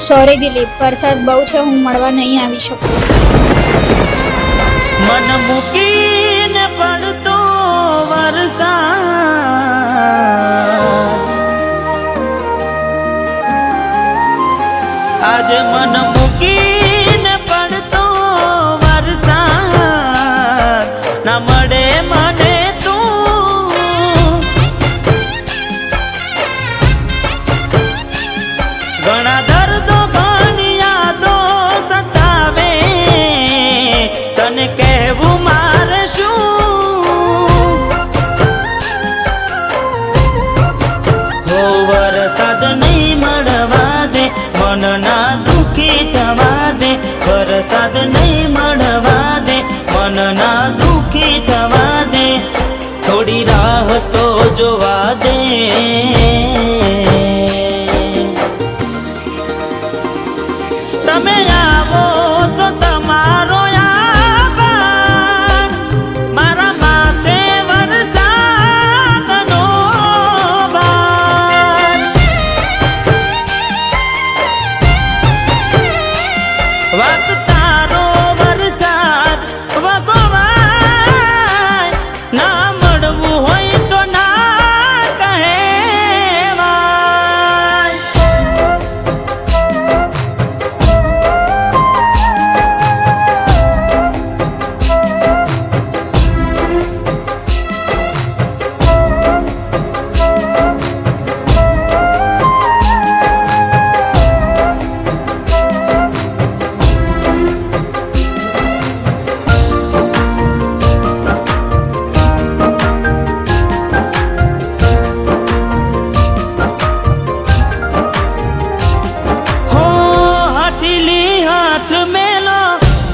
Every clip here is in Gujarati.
સોરી દિલીપ, વરસાદ બહુ છે, હું મળવા નહીં આવી શકું. મન મૂકીને પડતો વરસાદ, આજે મન મૂકીને પડતો વરસાદ, ના મળે મને તું. ઘણા દર્દો ઘણી યાદો સતાવે, તને કહેવું મારે શું? હો વરસાદ નહીં મળવા દે, મન ના દુખી થવા દે. વરસાદ નહીં મળવા દે, મન ના દુખી થવા દે. થોડી રાહ તો જોવા દે. તમે આવો તો તમારો આભાર, મારા માથે વરસાદનો ભાર. વાત તારો વરસાદ વગોવાય, ના મળવું હોય તો ના કહેવાય.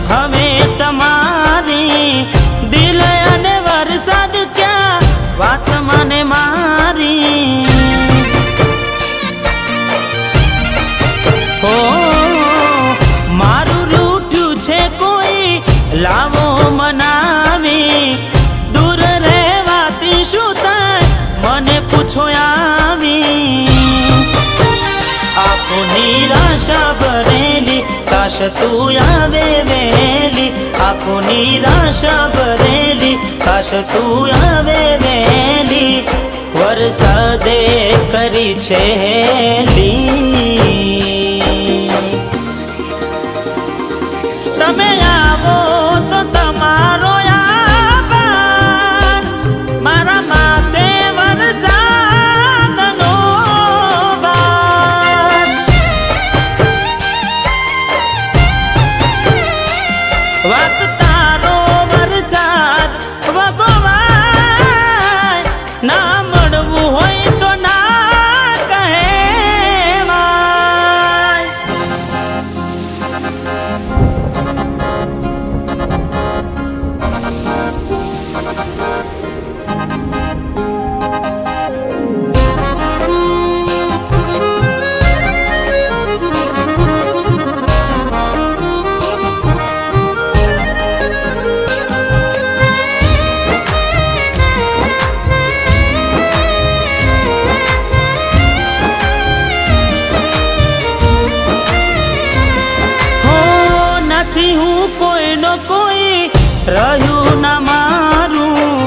હવે તમારી દિલ અને વરસાદ ક્યાં વાત મને મારી. હો મારું રૂઠ્યું છે કોઈ લાવો મનાવી, દૂર રહેવાથી શું થાય મને પૂછો આવી. આંખો નિરાશા ભરેલી, કાશ તું આવે વહેલી. આંખો નિરાશા ભરેલી, કાશ તું આવે વહેલી. વરસાદે કરી છે હેલી. તમે આવો તો તમારો આભાર, મારા માથે વરસાદનો ભાર. વાત તારો વરસાદ વગોવાય, ના મળવું હોય તો ના કહેવાય. હું કોઈનો કોઈ રહ્યું ના મારું,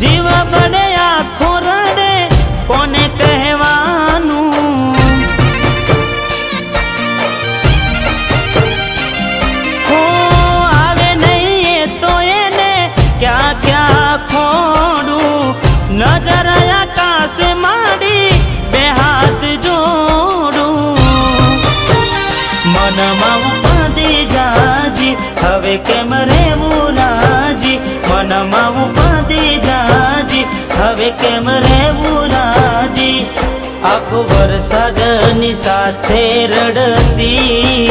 જીવ બળે આખો રડે કોને કહેવાનું. હો આવે નહીં એ તો એને ક્યાં ક્યાં ખોડું. નજર આકાશ માંડી બે હાથ જોડું. મનમાં ઉપાધી જાજી, હવે કેમ રેવું રાજી. મનમાં ઉપાધી જાજી, હવે કેમ રેવું રાજી. આખો વરસાદની સાથે રડતી